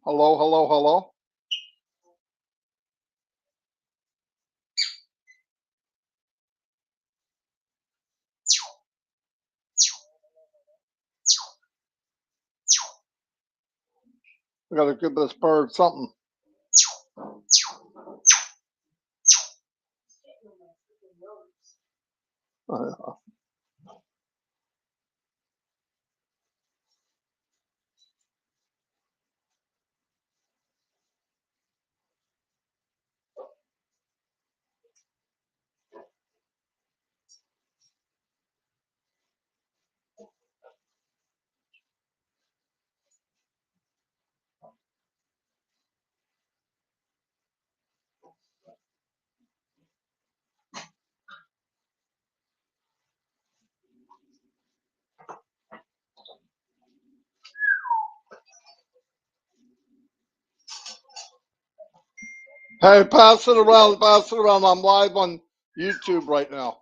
Hello, hello, hello. We gotta give this bird something. Uh, Hey, pass it around, pass it around. I'm live on YouTube right now.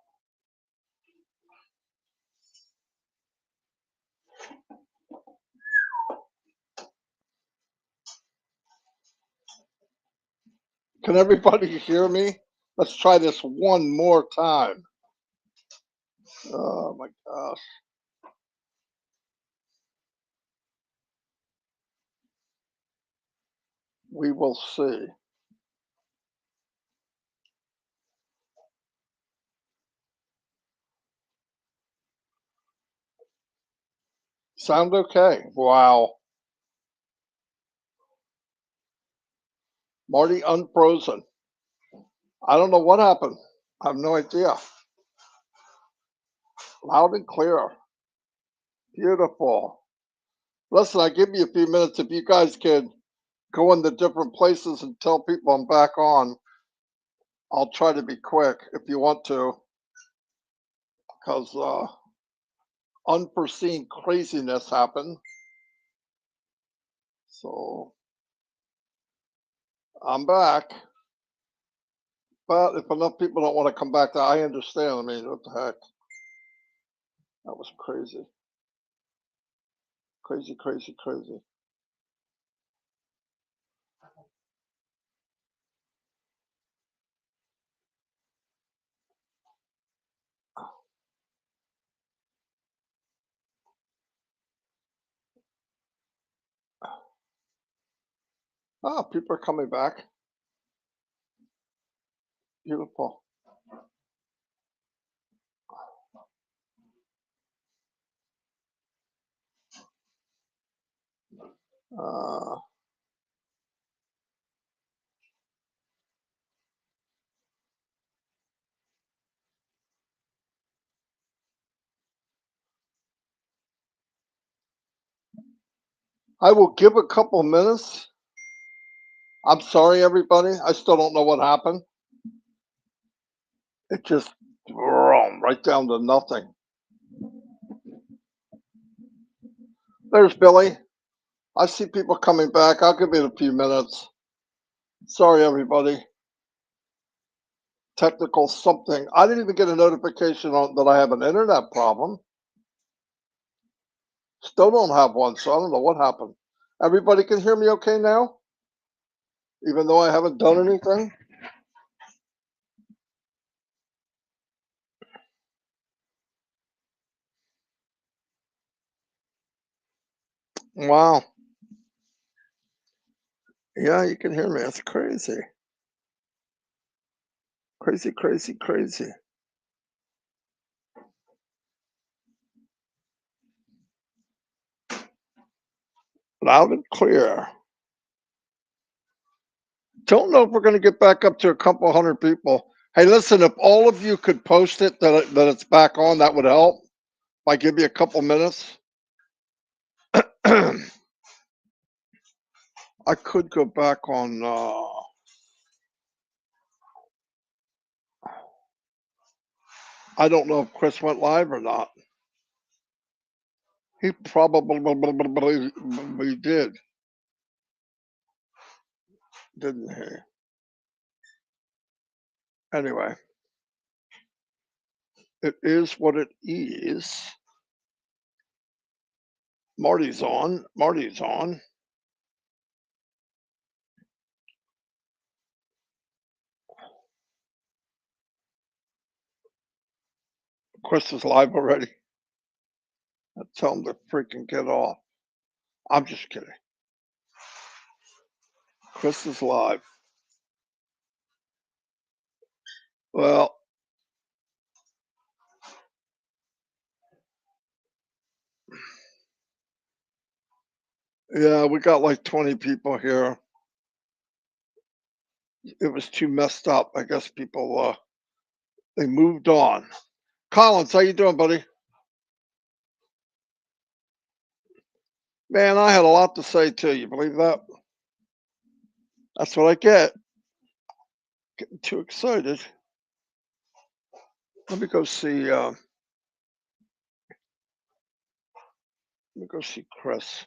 Can everybody hear me? Let's try this one more time. Oh my gosh. We will see. Sound okay? Wow. Marty unfrozen. I don't know what happened. I have no idea. Loud and clear. Beautiful. Listen, I give you a few minutes if you guys could go into different places and tell people I'm back on. I'll try to be quick if you want to, because unforeseen craziness happened. So I'm back. But if enough people don't want to come back, I understand. I mean, what the heck? That was crazy. Crazy, crazy, crazy. Ah, people are coming back. Beautiful. Uh, I will give a couple minutes. I'm sorry, everybody. I still don't know what happened. It just right down to nothing. There's Billy. I see people coming back. I'll give it a few minutes. Sorry, everybody. Technical something. I didn't even get a notification on that I have an internet problem. Still don't have one, so I don't know what happened. Everybody can hear me okay now, even though I haven't done anything. Wow. Yeah, you can hear me. That's crazy. Crazy, crazy, crazy. Loud and clear. Don't know if we're going to get back up to a couple hundred people. Hey, listen, if all of you could post it that it's back on, that would help. If I give you a couple minutes. I could go back on. I don't know if Chris went live or not. He probably did, didn't he? Anyway, it is what it is. Marty's on. Marty's on. Chris is live already. Tell him to freaking get off. I'm just kidding. Chris is live. Well, yeah, we got like 20 people here. It was too messed up. I guess people they moved on. Collins, how you doing, buddy? Man, I had a lot to say too. You believe that? That's what I get. Getting too excited. Let me go see. Let me go see Chris.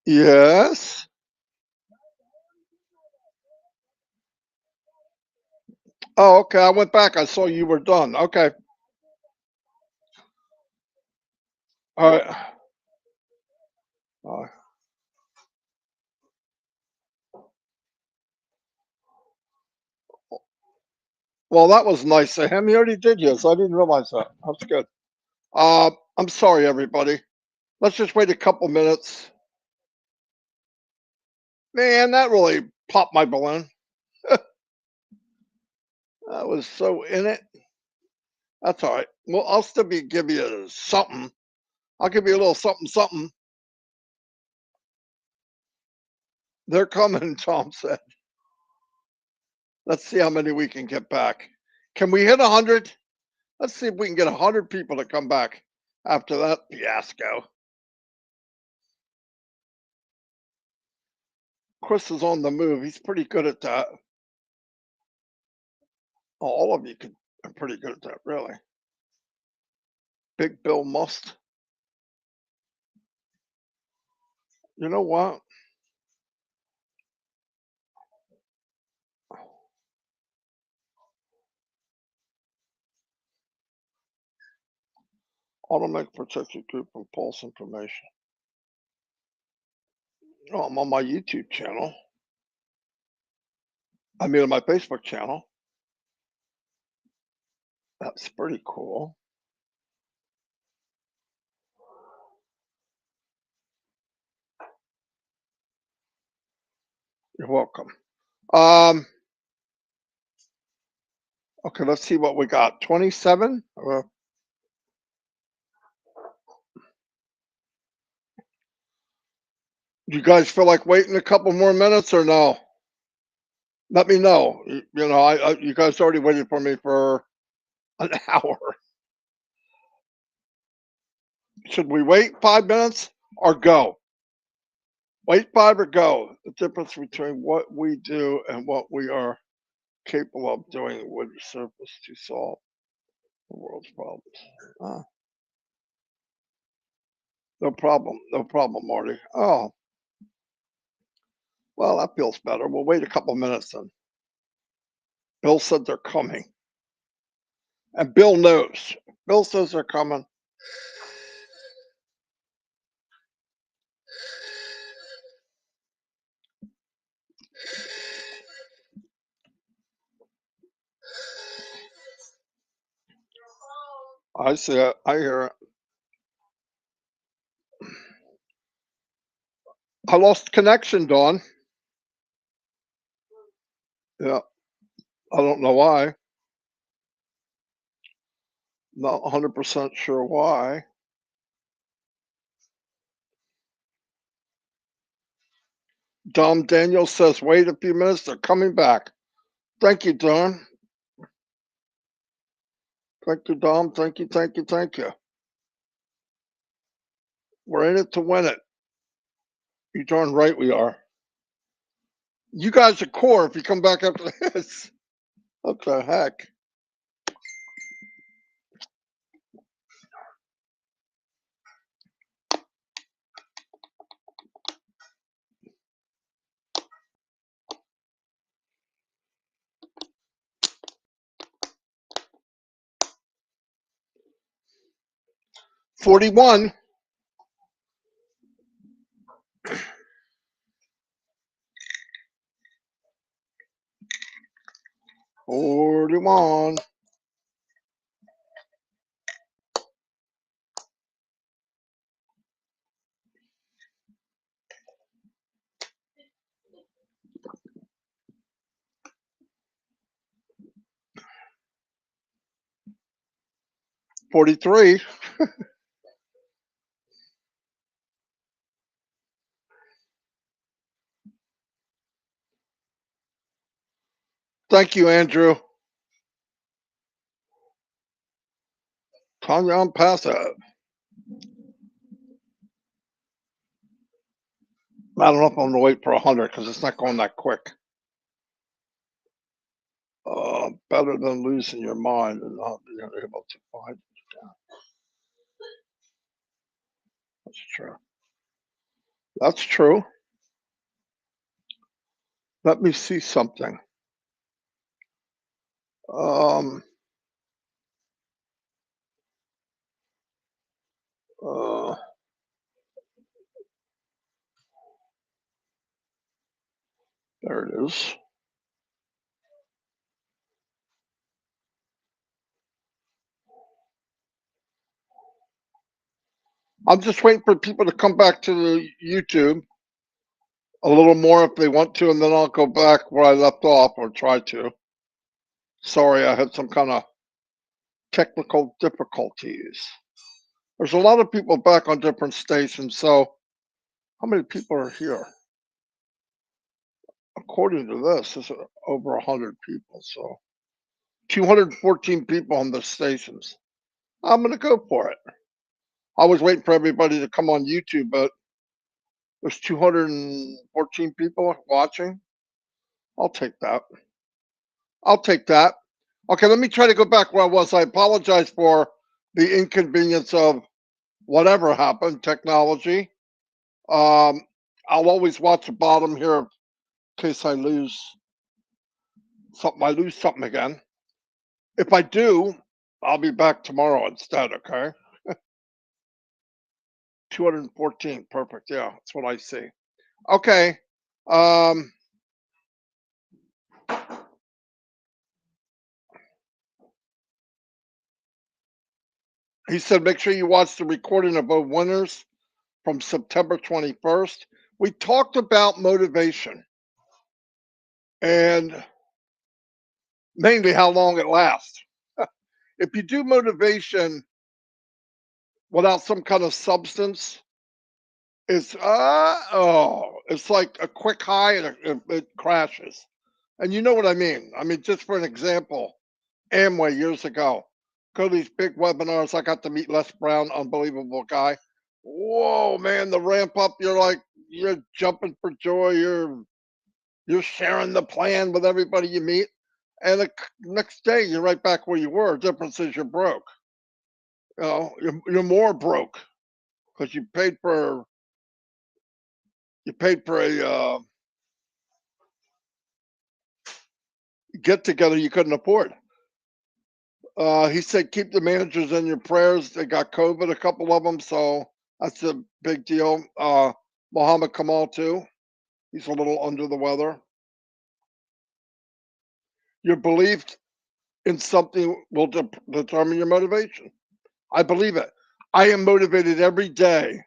Yes. Oh, okay. I went back. I saw you were done. Okay. All right. Uh, well, that was nice of him. He already did yes. I didn't realize that. That's good. I'm sorry, everybody. Let's just wait a couple minutes. Man, that really popped my balloon. I was so in it. That's all right. Well, I'll still give you something. I'll give you a little something, something. They're coming, Tom said. Let's see how many we can get back. Can we hit 100? Let's see if we can get 100 people to come back after that fiasco. Chris is on the move. He's pretty good at that. Oh, all of you are pretty good at that, really. Big Bill must. You know what? Automatic protected group and false information. Oh, I'm on my YouTube channel. I mean, on my Facebook channel. That's pretty cool. You're welcome. Okay, let's see what we got. 27. You guys feel like waiting a couple more minutes or no? Let me know. You know, you guys already waited for me for an hour. Should we wait 5 minutes or go? Wait 5 or go. The difference between what we do and what we are capable of doing would surface to solve the world's problems. No problem, Marty. Oh, well, that feels better. We'll wait a couple minutes then. Bill said they're coming, and Bill knows. Bill says they're coming. I see it. I hear it. I lost connection, Dawn. Yeah, I don't know why. Not 100% sure why. Dom Daniel says, wait a few minutes. They're coming back. Thank you, Don. Thank you, Dom. Thank you, thank you, thank you. We're in it to win it. You're darn right we are. You guys are core if you come back after this. What the heck? 41. 41. 43. Thank you, Andrew. Tanya on passive. I don't know if I'm going to wait for 100 because it's not going that quick. Better than losing your mind and not being able to find it. Yeah, that's true. That's true. Let me see something. Um, uh, there it is. I'm just waiting for people to come back to the YouTube a little more if they want to, and then I'll go back where I left off or try to. Sorry, I had some kind of technical difficulties. There's a lot of people back on different stations, so how many people are here? According to this, it's over 100 people, so 214 people on the stations. I'm going to go for it. I was waiting for everybody to come on YouTube, but there's 214 people watching. I'll take that. I'll take that. Okay, let me try to go back where I was. I apologize for the inconvenience of whatever happened, technology. Um, I'll always watch the bottom here in case I lose something. I lose something again. If I do, I'll be back tomorrow instead. Okay, 214, perfect. Yeah, that's what I see. Okay. Um, he said, make sure you watch the recording of both winners from September 21st. We talked about motivation and mainly how long it lasts. If you do motivation without some kind of substance, it's like a quick high and it crashes. And you know what I mean. I mean, just for an example, Amway years ago, go to these big webinars. I got to meet Les Brown, unbelievable guy. Whoa, man, the ramp up, you're jumping for joy. You're sharing the plan with everybody you meet. And the next day you're right back where you were. Difference is you're broke. You're more broke because you paid for a get together you couldn't afford. He said keep the managers in your prayers. They got COVID, a couple of them, so that's a big deal. Muhammad Kamal too. He's a little under the weather. Your belief in something will determine your motivation. I believe it. I am motivated every day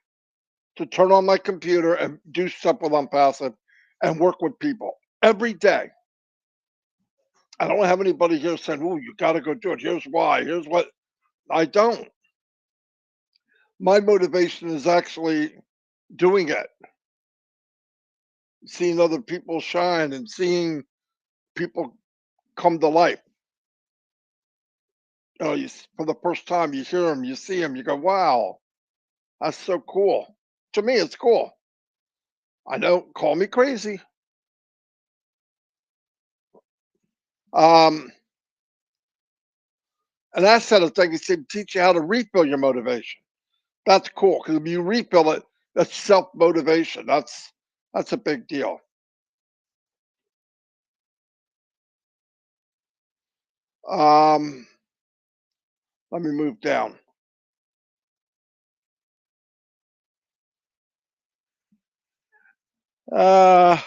to turn on my computer and do stuff with ONPASSIVE and work with people every day. I don't have anybody here saying, "Oh, you got to go do it. Here's why. Here's what." I don't. My motivation is actually doing it, seeing other people shine and seeing people come to life. For the first time, you hear them, you see them, you go, "Wow, that's so cool." To me, it's cool. I know, call me crazy. Um, and that's said a thing. He said, teach you how to refill your motivation. That's cool because if you refill it, that's self motivation. That's a big deal. Um, let me move down. Uh,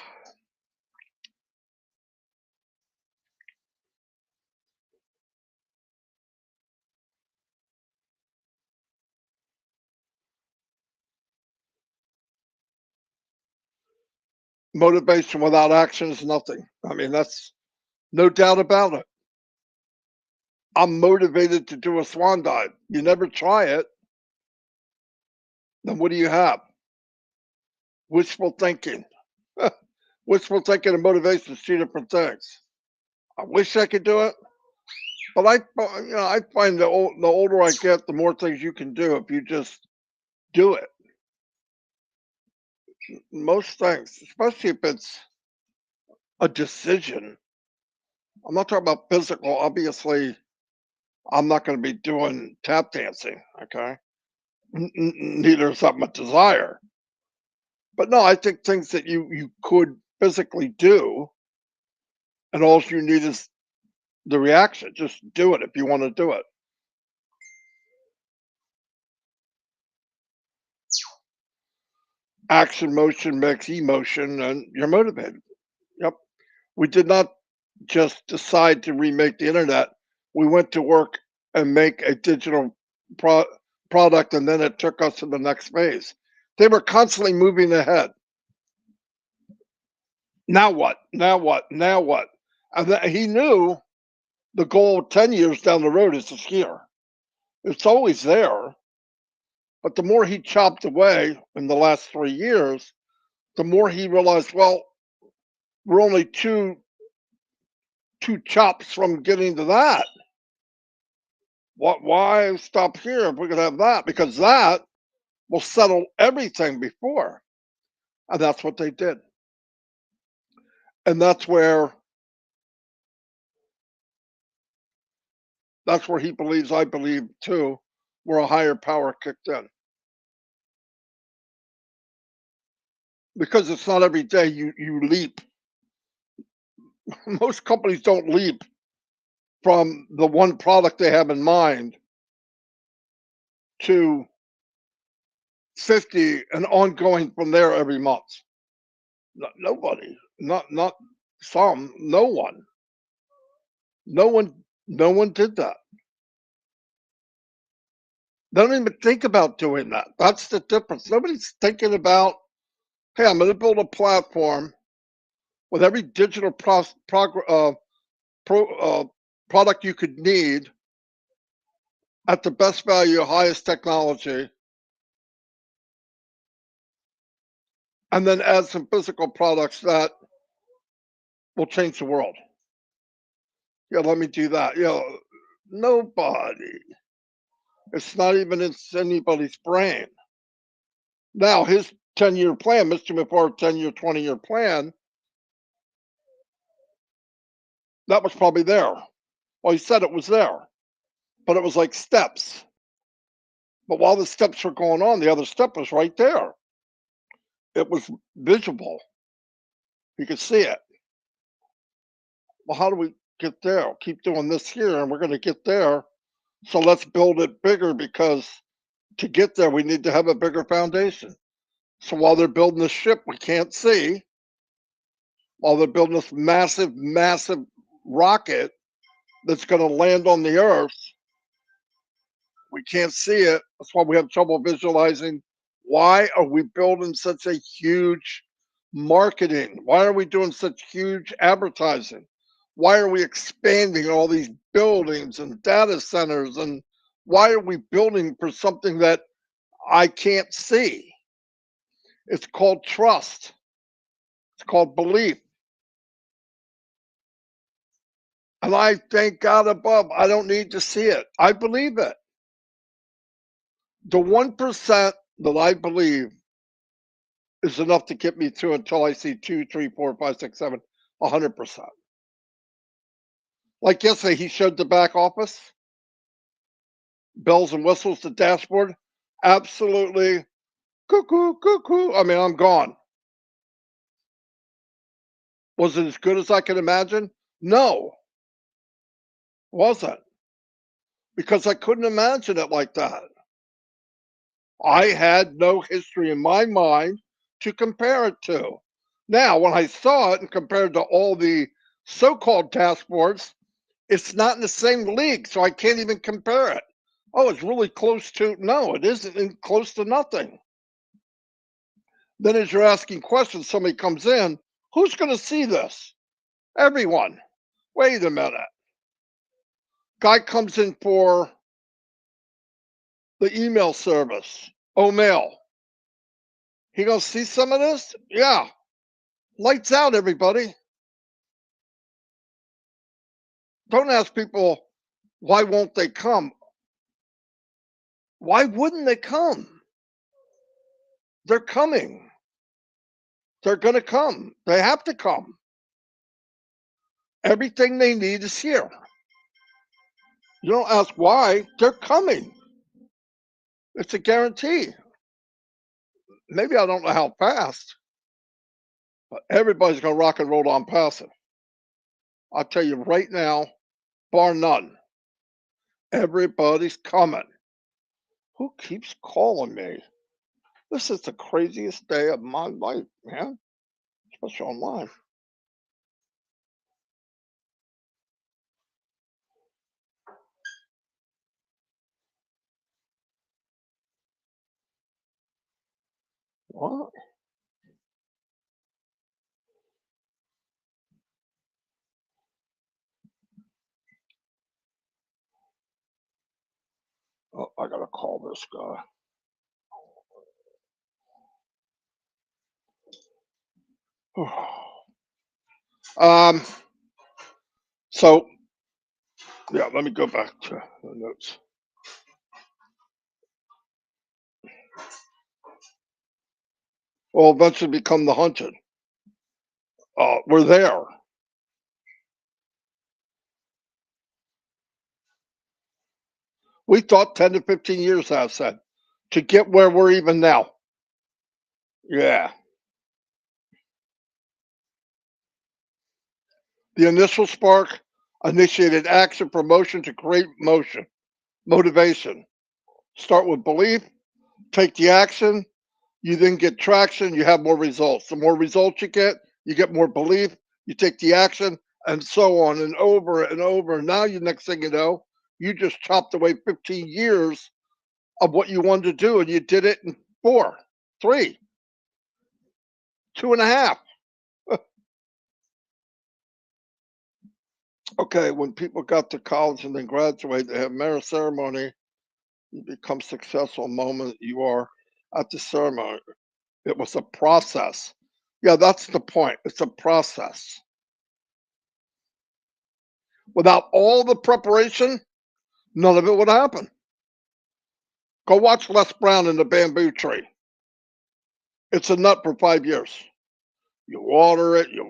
Motivation without action is nothing. I mean, that's no doubt about it. I'm motivated to do a swan dive. You never try it, then what do you have? Wishful thinking. Wishful thinking and motivation is two different things. I wish I could do it, but I find the older I get, the more things you can do if you just do it. Most things, especially if it's a decision. I'm not talking about physical. Obviously, I'm not going to be doing tap dancing. Okay, neither is that my desire. But no, I think things that you could physically do, and all you need is the reaction. Just do it if you want to do it. Action motion makes emotion, and you're motivated. Yep. We did not just decide to remake the internet. We went to work and make a digital pro- product, and then it took us to the next phase. They were constantly moving ahead. Now what? Now what? Now what? And he knew the goal 10 years down the road is here. It's always there. But the more he chopped away in the last 3 years, the more he realized, well, we're only two chops from getting to that. Why stop here if we could have that? Because that will settle everything before. And that's what they did. And that's where he believes, I believe too, where a higher power kicked in. Because it's not every day you leap. Most companies don't leap from the one product they have in mind to 50 and ongoing from there every month. Nobody, not some, no one, no one did that. They don't even think about doing that. That's the difference. Nobody's thinking about, hey, I'm going to build a platform with every digital pro, product you could need at the best value, highest technology, and then add some physical products that will change the world. Yeah, let me do that. Nobody. It's not even in anybody's brain. Now, his 10-year plan, Mr. McFarland's 10-year, 20-year plan, that was probably there. Well, he said it was there, but it was like steps. But while the steps were going on, the other step was right there. It was visible. You could see it. Well, how do we get there? Keep doing this here, and we're going to get there. So let's build it bigger because to get there, we need to have a bigger foundation. So while they're building the ship we can't see, while they're building this massive, massive rocket that's going to land on the Earth, we can't see it. That's why we have trouble visualizing. Why are we building such a huge marketing? Why are we doing such huge advertising? Why are we expanding all these buildings and data centers? And why are we building for something that I can't see? It's called trust. It's called belief. And I thank God above, I don't need to see it. I believe it. The 1% that I believe is enough to get me through until I see 2, 3, 4, 5, 6, 7, 100%. Like yesterday, he showed the back office, bells and whistles, the dashboard. Absolutely cuckoo, cuckoo. I mean, I'm gone. Was it as good as I could imagine? No, wasn't. Because I couldn't imagine it like that. I had no history in my mind to compare it to. Now, when I saw it and compared to all the so-called task force, it's not in the same league, so I can't even compare it. Oh, it's really close to, no, it isn't close to nothing. Then as you're asking questions, somebody comes in, who's going to see this? Everyone. Wait a minute. Guy comes in for the email service, mail. He gonna see some of this? Yeah. Lights out, everybody. Don't ask people why won't they come? Why wouldn't they come? They're coming. They're gonna come. They have to come. Everything they need is here. You don't ask why, they're coming. It's a guarantee. Maybe I don't know how fast, but everybody's gonna rock and roll on passive. I'll tell you right now, bar none. Everybody's coming. Who keeps calling me? This is the craziest day of my life, man, especially online. What? Oh, I gotta call this guy. um, so yeah, let me go back to the notes. Well, eventually become the hunted. We're there. We thought 10 to 15 years, I said, to get where we're even now. Yeah. The initial spark initiated action, promotion to create motion, motivation. Start with belief, take the action, you then get traction, you have more results. The more results you get more belief, you take the action, and so on and over and over. Now, you next thing you know, you just chopped away 15 years of what you wanted to do, and you did it in 4, 3, 2.5. Okay, when people got to college and then graduate, they have merit ceremony. You become successful moment you are at the ceremony. It was a process. Yeah, that's the point. It's a process. Without all the preparation, none of it would happen. Go watch Les Brown in the bamboo tree. It's a nut for 5 years. You water it, you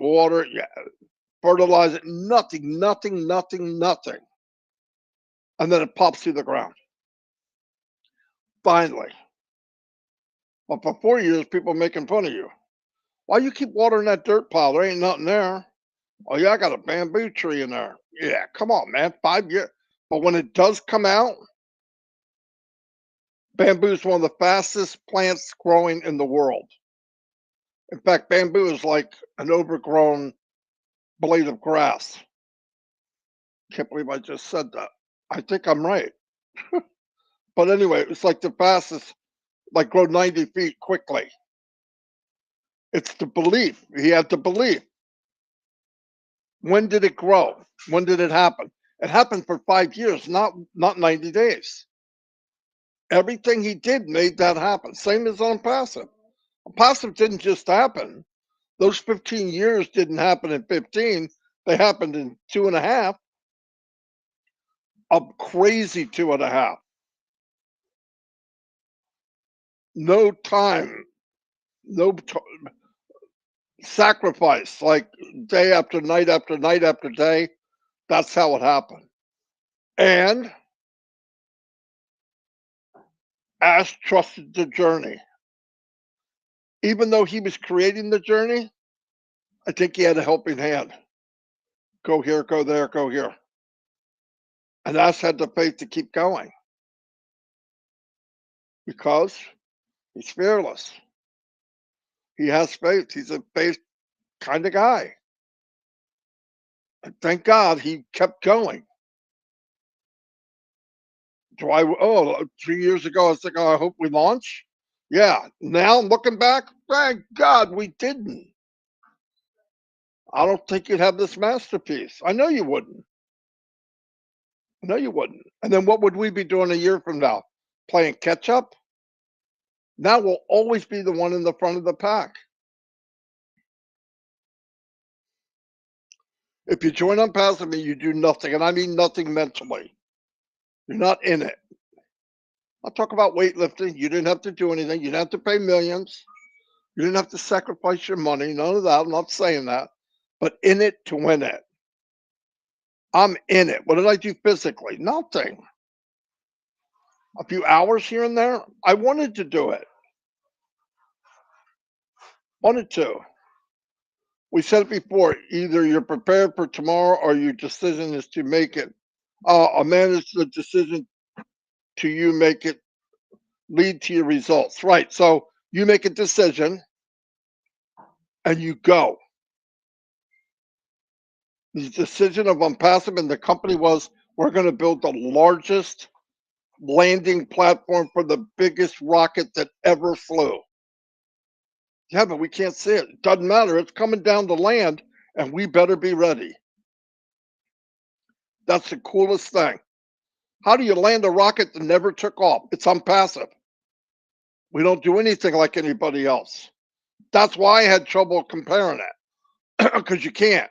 fertilize it, nothing, nothing, nothing, nothing. And then it pops through the ground. Finally. But for 4 years, people making fun of you. Why you keep watering that dirt pile? There ain't nothing there. Oh yeah, I got a bamboo tree in there. Yeah, come on, man. 5 years. But when it does come out, bamboo is one of the fastest plants growing in the world. In fact, bamboo is like an overgrown blade of grass. Can't believe I just said that. I think I'm right. But anyway, it's like the fastest, like grow 90 feet quickly. It's the belief. He had the belief. When did it grow? When did it happen? It happened for 5 years, not 90 days. Everything he did made that happen. Same as on passive. Passive didn't just happen. Those 15 years didn't happen in 15. They happened in 2.5. A crazy 2.5. No time, no sacrifice, like day after night after night after day. That's how it happened. And Ash trusted the journey. Even though he was creating the journey, I think he had a helping hand. Go here, go there, go here. And Ash had the faith to keep going because he's fearless. He has faith. He's a faith. kind of guy. And thank God he kept going. Do I? Oh, 2 years ago, I was thinking, oh, I hope we launch. Yeah. Now looking back, thank God we didn't. I don't think you'd have this masterpiece. I know you wouldn't. I know you wouldn't. And then what would we be doing a year from now? Playing catch up? Now we'll always be the one in the front of the pack. If you join Unpassive, you do nothing, and I mean nothing mentally. You're not in it. I'll talk about weightlifting. You didn't have to do anything. You didn't have to pay millions. You didn't have to sacrifice your money. None of that. I'm not saying that. But in it to win it. I'm in it. What did I do physically? Nothing. A few hours here and there. I wanted to do it. Wanted to. We said it before. Either you're prepared for tomorrow or your decision is to make it. A manage the decision to you make it lead to your results. Right. So you make a decision and you go. The decision of Unpassive and the company was we're going to build the largest landing platform for the biggest rocket that ever flew. Yeah, but we can't see it. It doesn't matter. It's coming down to land, and we better be ready. That's the coolest thing. How do you land a rocket that never took off? It's Unpassive. We don't do anything like anybody else. That's why I had trouble comparing it because you can't.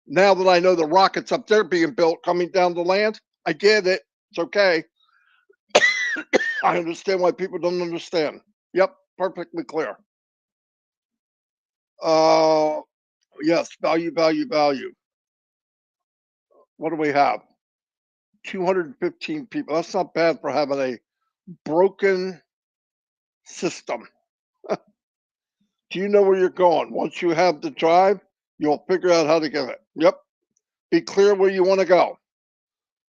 Now that I know the rocket's up there being built, coming down to land, I get it. It's okay. I understand why people don't understand. Yep, perfectly clear. Uh, yes, value, value, value. What do we have? 215 people. That's not bad for having a broken system. Do you know where you're going? Once you have the drive, you'll figure out how to get it. Yep. Be clear where you want to go.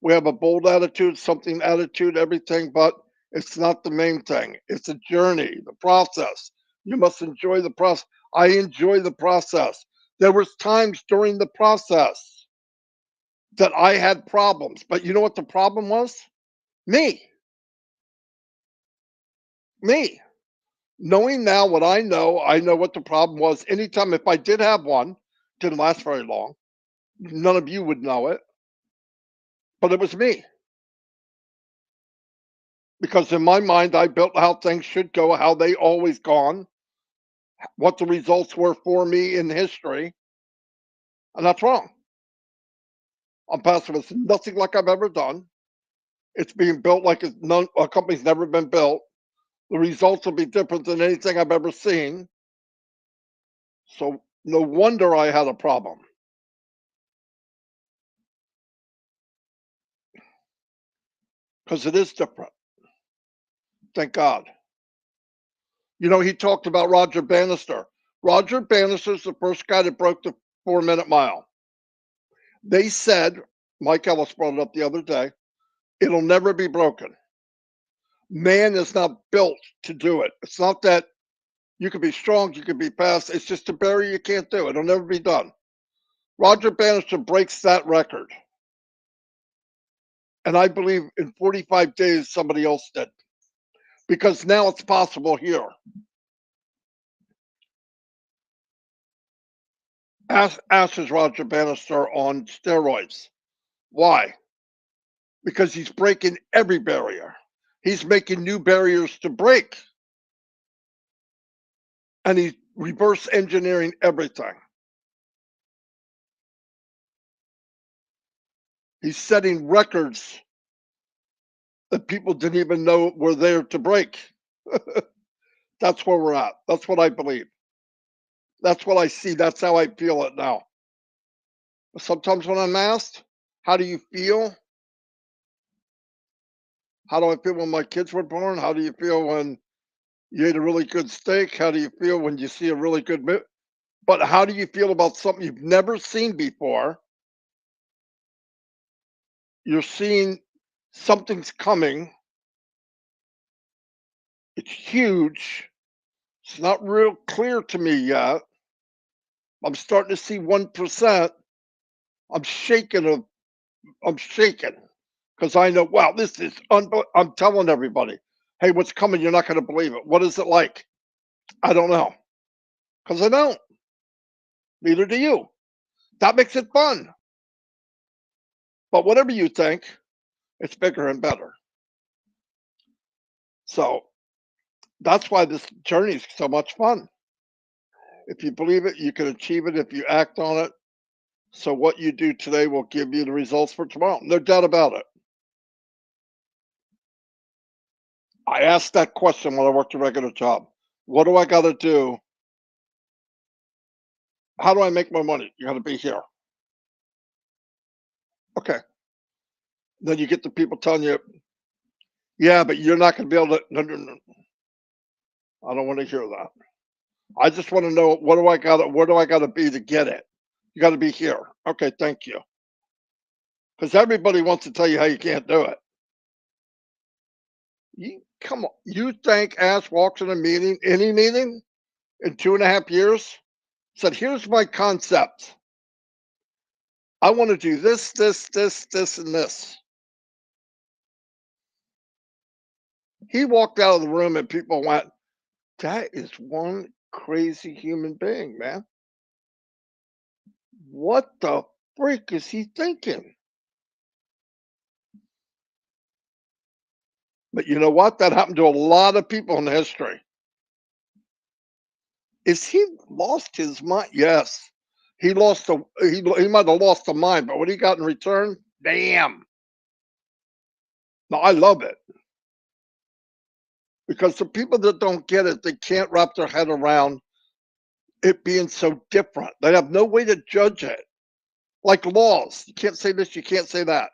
We have a bold attitude, something attitude, everything, but it's not the main thing. It's a journey, the process. You must enjoy the process. I enjoy the process. There was times during the process that I had problems, but you know what the problem was? Me. Me. Knowing now what I know what the problem was. Anytime if I did have one, didn't last very long. None of you would know it, but it was me. Because in my mind, I built how things should go, how they always gone, what the results were for me in history, and that's wrong. I'm passive. It's nothing like I've ever done. It's being built like it's none, a company's never been built. The results will be different than anything I've ever seen. So no wonder I had a problem because it is different. Thank God. You know, he talked about Roger Bannister. Roger Bannister's the first guy that broke the 4 minute mile. They said, Mike Ellis brought it up the other day, it'll never be broken. Man is not built to do it. It's not that you can be strong, you can be fast. It's just a barrier you can't do. It'll never be done. Roger Bannister breaks that record. And I believe in 45 days, somebody else did. Because now it's possible here. Ash is Roger Bannister on steroids. Why? Because he's breaking every barrier. He's making new barriers to break. And he's reverse engineering everything. He's setting records that people didn't even know were there to break. That's where we're at. That's what I believe. That's what I see. That's how I feel it now. Sometimes when I'm asked, how do you feel? How do I feel when my kids were born? How do you feel when you ate a really good steak? How do you feel when you see a really good movie? But how do you feel about something you've never seen before? You're seeing something's coming. It's huge. It's not real clear to me yet. I'm starting to see 1%. I'm shaking. I'm shaking because I know, wow, this is I'm telling everybody, hey, what's coming? You're not going to believe it. What is it like? I don't know because I don't. Neither do you. That makes it fun. But whatever you think, it's bigger and better. So that's why this journey is so much fun. If you believe it, you can achieve it if you act on it. So what you do today will give you the results for tomorrow. No doubt about it. I asked that question when I worked a regular job. What do I got to do? How do I make my money? You got to be here. Okay. Then you get the people telling you, yeah, but you're not going to be able to. No, no, no. I don't want to hear that. I just want to know what do I got to, where do I got to be to get it? You got to be here. Okay, thank you. Because everybody wants to tell you how you can't do it. You come on. You think Ash walks in a meeting, any meeting, in 2.5 years, said, "Here's my concept. I want to do this, this, this, this, and this." He walked out of the room, and people went, "That is one crazy human being, man. What the freak is he thinking?" But you know what? That happened to a lot of people in history. Is he lost his mind? Yes. He might have lost the mind, but what he got in return, damn. No, I love it because the people that don't get it, they can't wrap their head around it being so different. They have no way to judge it. Like laws, you can't say this, you can't say that.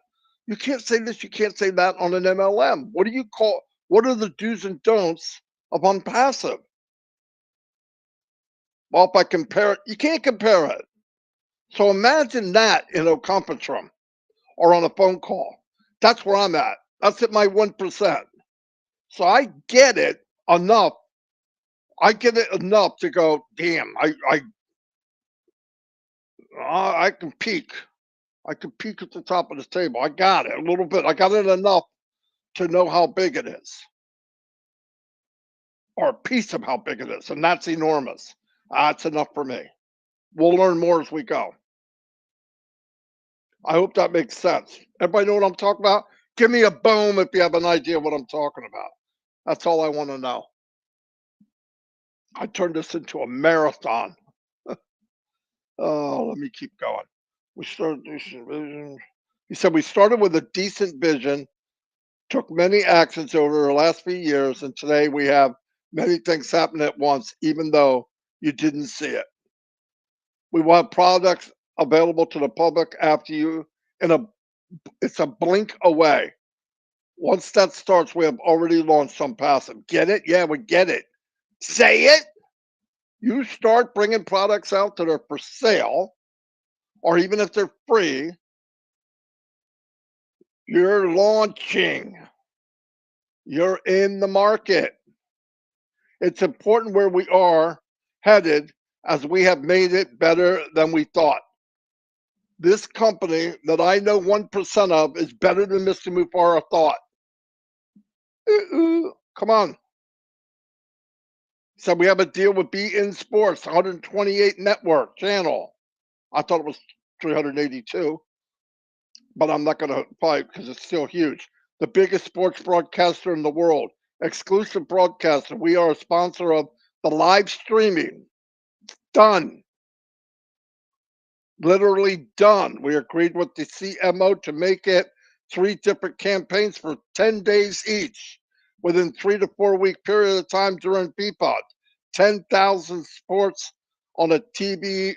You can't say this, you can't say that on an MLM. What do you call? What are the do's and don'ts of ONPASSIVE? Well, if I compare it, you can't compare it. So imagine that in a conference room or on a phone call. That's where I'm at. That's at my 1%. So I get it enough. I get it enough to go, damn, I can peek. I can peek at the top of the table. I got it a little bit. I got it enough to know how big it is, or a piece of how big it is, and that's enormous. That's enough for me. We'll learn more as we go. I hope that makes sense. Everybody know what I'm talking about? Give me a boom if you have an idea what I'm talking about. That's all I want to know. I turned this into a marathon. Oh, let me keep going. We started decent vision. He said we started with a decent vision, took many actions over the last few years, and today we have many things happen at once, even though you didn't see it. We want products available to the public after you in a it's a blink away. Once that starts, we have already launched some passive. Get it? Yeah, we get it. Say it. You start bringing products out that are for sale, or even if they're free, you're launching. You're in the market. It's important where we are headed as we have made it better than we thought. This company that I know 1% of is better than Mr. Mufara thought. Come on. So we have a deal with BN Sports, 128 network channel. I thought it was 382, but I'm not going to fight because it's still huge. The biggest sports broadcaster in the world, exclusive broadcaster. We are a sponsor of the live streaming. Done. Literally done. We agreed with the CMO to make it 3 different campaigns for 10 days each within 3 to 4 week period of time during PPOD. 10,000 sports on a TV,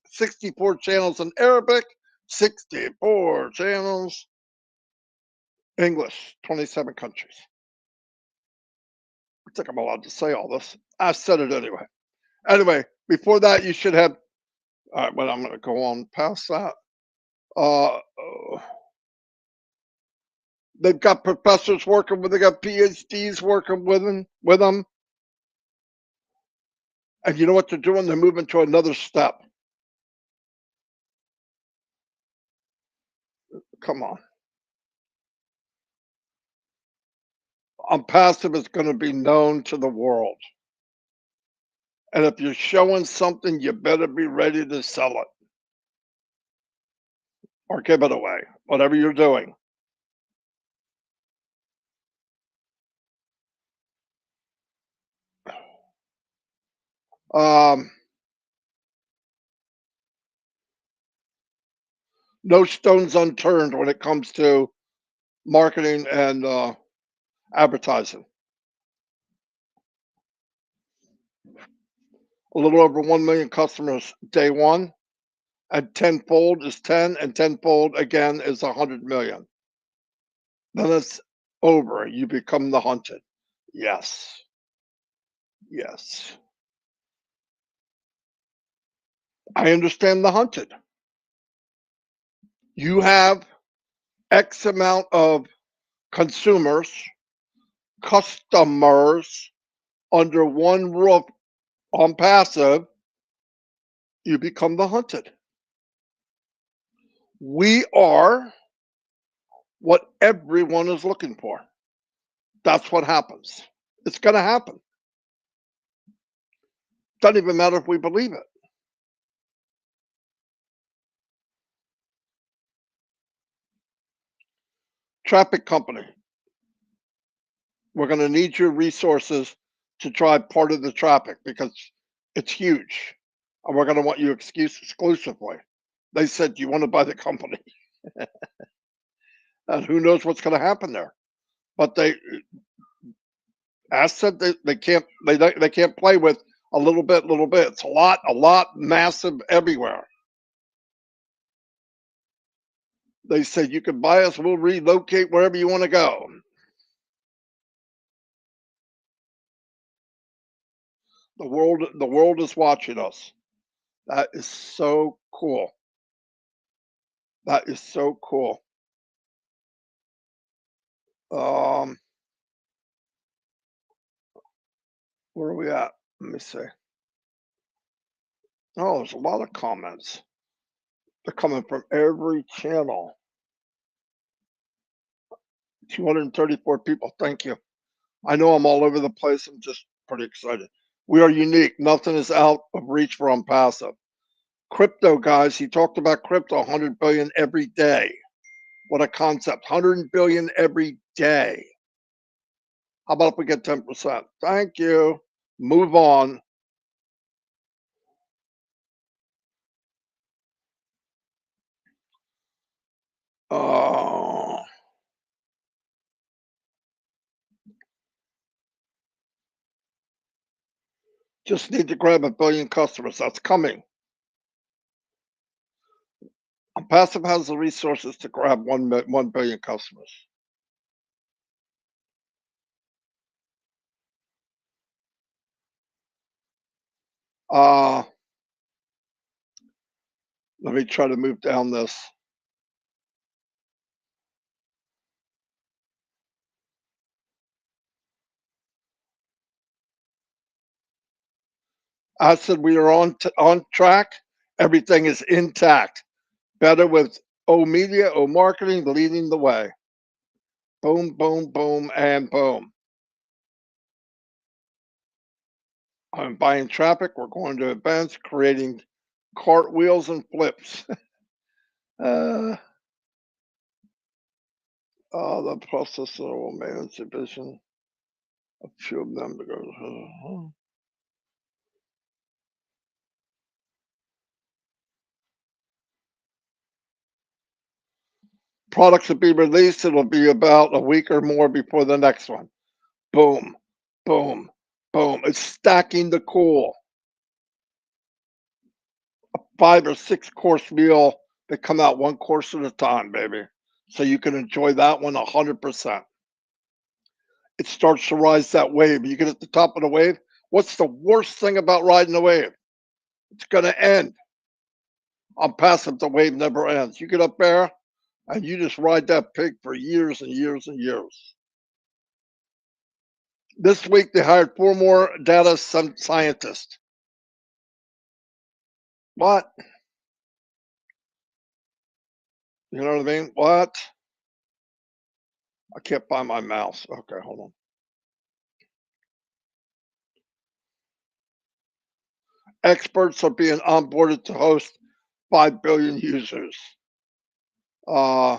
64 channels in Arabic, 64 channels English, 27 countries. I think I'm allowed to say all this. I said it anyway. Anyway, before that, you should have. All right, but I'm going to go on past that. Uh, they've got professors working with. They got PhDs working with them. And you know what they're doing? They're moving to another step. Come on. Passive is going to be known to the world. And if you're showing something, you better be ready to sell it or give it away, whatever you're doing. Um, no stones unturned when it comes to marketing and advertising. A little over 1 million customers day one, and tenfold is 10, and tenfold again is 100 million. Then it's over. You become the hunted. Yes. Yes. I understand the hunted. You have X amount of consumers, customers under one roof on passive, you become the hunted. We are what everyone is looking for. That's what happens. It's going to happen. Doesn't even matter if we believe it. Traffic company, we're going to need your resources to drive part of the traffic because it's huge. And we're going to want you exclusively. They said, "Do you want to buy the company?" And who knows what's going to happen there. But I said they can't play with a little bit, little bit. It's a lot, massive everywhere. They said you can buy us, we'll relocate wherever you want to go. The world is watching us. That is so cool. That is so cool. Um, where are we at? Let me see. Oh, there's a lot of comments. They're coming from every channel. 234 people. Thank you. I know I'm all over the place. I'm just pretty excited. We are unique. Nothing is out of reach for passive. Crypto, guys. He talked about crypto 100 billion every day. What a concept. 100 billion every day. How about if we get 10%? Thank you. Move on. Uh, just need to grab 1 billion customers. That's coming. Passive has the resources to grab 1 billion customers. Uh, let me try to move down this. I said we are on track. Everything is intact. Better with O Media, O Marketing leading the way. Boom, boom, boom, and boom. I'm buying traffic. We're going to events, creating cartwheels and flips. uh, the processor will manage the vision. A few of them to go. Products will be released. It'll be about a week or more before the next one. Boom, boom, boom. It's stacking the cool. 5 or 6 course meal that come out one course at a time, baby. So you can enjoy that one 100%. It starts to rise that wave. You get at the top of the wave. What's the worst thing about riding the wave? It's going to end. Passive, the wave never ends. You get up there and you just ride that pig for years and years and years. This week they hired 4 more data scientists. What? You know what I mean? What? I can't find my mouse. Okay, hold on. Experts are being onboarded to host 5 billion users. Uh,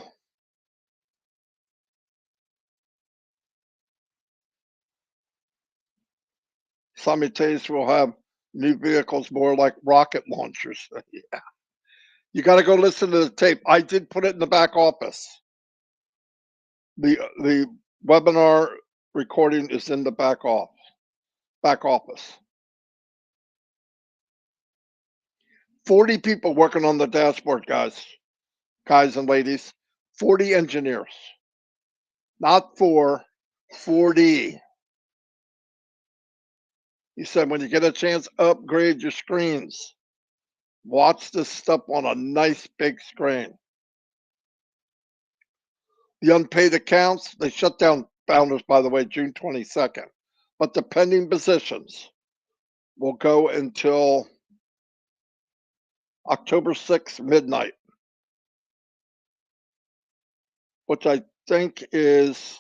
Simultaneously, we'll have new vehicles more like rocket launchers. Yeah. You got to go listen to the tape. I did put it in the back office. The webinar recording is in the back office. 40 people working on the dashboard, guys and ladies. 40 engineers, not 40. He said, when you get a chance, upgrade your screens. Watch this stuff on a nice big screen. The unpaid accounts, they shut down Founders, by the way, June 22nd. But the pending positions will go until October 6th, midnight, which I think is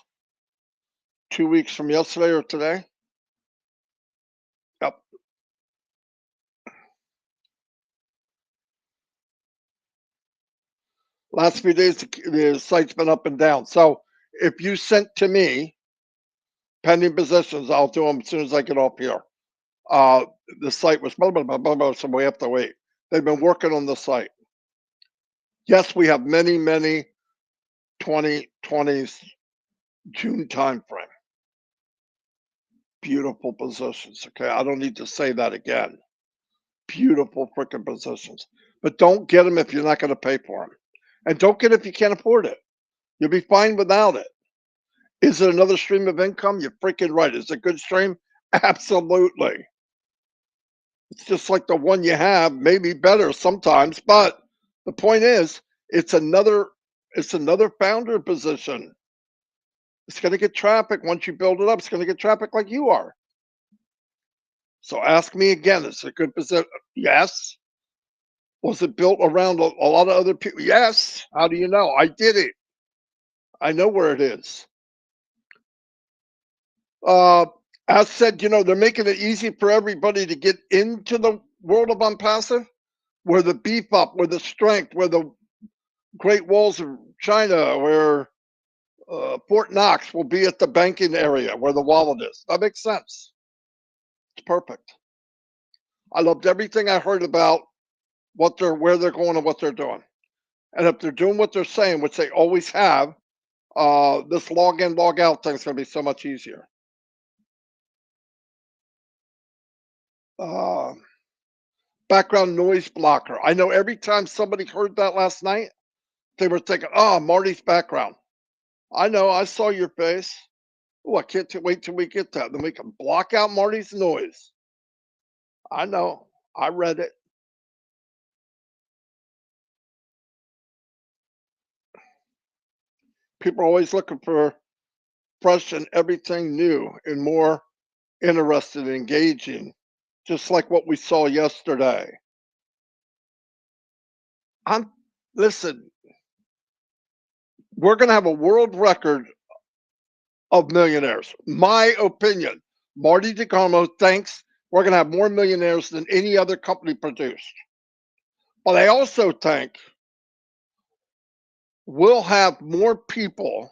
2 weeks from yesterday or today. Yep. Last few days, the site's been up and down. So if you sent to me pending positions, I'll do them as soon as I get off here. The site was blah, blah, blah, blah, blah, so we have to wait. They've been working on the site. Yes, we have many 2020s June timeframe. Beautiful positions. Okay, I don't need to say that again. Beautiful freaking positions. But don't get them if you're not going to pay for them. And don't get it if you can't afford it. You'll be fine without it. Is it another stream of income? You're freaking right. Is it a good stream? Absolutely. It's just like the one you have, maybe better sometimes, but the point is it's another founder position. It's going to get traffic once you build it up. It's going to get traffic like you are. So ask me again, is it a good position? Yes. Was it built around a lot of other people? Yes. How do you know? I did it. I know where it is. Uh, as said, they're making it easy for everybody to get into the world of ONPASSIVE, where the beef up, where the strength, where the Great Walls of China, where Fort Knox will be at the banking area where the wallet is. That makes sense. It's perfect. I loved everything I heard about where they're going and what they're doing. And if they're doing what they're saying, which they always have, this log in, log out thing is going to be so much easier. Uh, Background noise blocker. I know every time somebody heard that last night, they were thinking, oh, Marty's background. I know, I saw your face. Oh, I can't wait till we get that. Then we can block out Marty's noise. I know. I read it. People are always looking for fresh and everything new and more interested and engaging, just like what we saw yesterday. I'm Listen, we're going to have a world record of millionaires. My opinion. Marty DeCarmo thinks we're going to have more millionaires than any other company produced. But I also think we'll have more people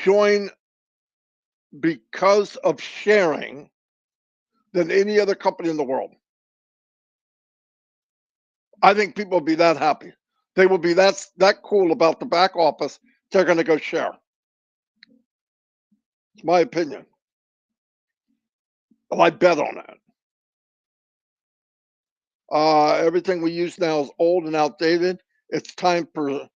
join because of sharing than any other company in the world. I think people will be that happy. They will be that cool about the back office. They're going to go share. It's my opinion. Well, I bet on that. Everything we use now is old and outdated. It's time for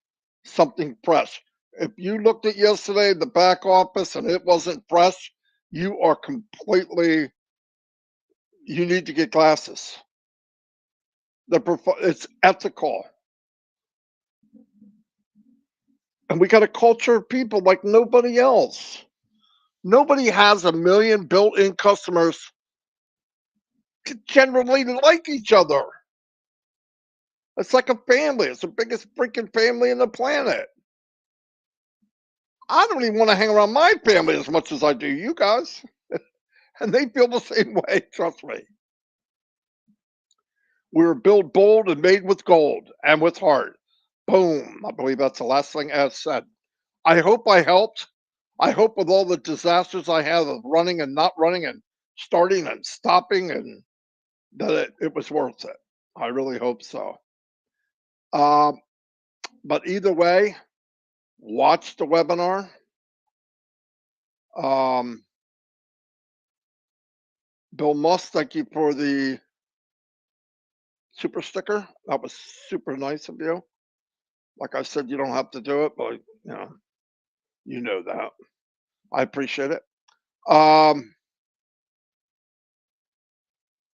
something fresh. If you looked at yesterday the back office and it wasn't fresh, you are completely. You need to get glasses. It's ethical, and we got a culture of people like nobody else. Nobody has a million built-in customers to generally like each other. It's like a family. It's the biggest freaking family in the planet. I don't even want to hang around my family as much as I do you guys. And they feel the same way, trust me. We were built bold and made with gold and with heart. Boom. I believe that's the last thing Ed said. I hope I helped. I hope with all the disasters I have of running and not running and starting and stopping and that it was worth it. I really hope so. Um, but either way, watch the webinar. Um, Bill Musk, thank you for the super sticker. That was super nice of you. Like I said, you don't have to do it, but you know that. I appreciate it. Um,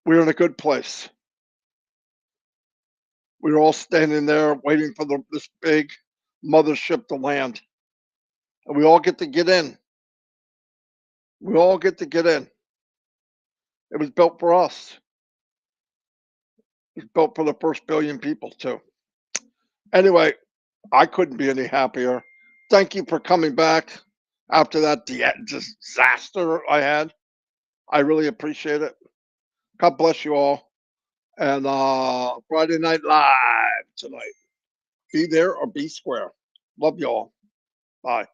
we're in a good place. We were all standing there waiting for this big mothership to land, and we all get to get in. We all get to get in. It was built for us. It was built for the first billion people too. Anyway, I couldn't be any happier. Thank you for coming back after that disaster I had. I really appreciate it. God bless you all. And Friday Night Live tonight. Be there or be square. Love y'all. Bye.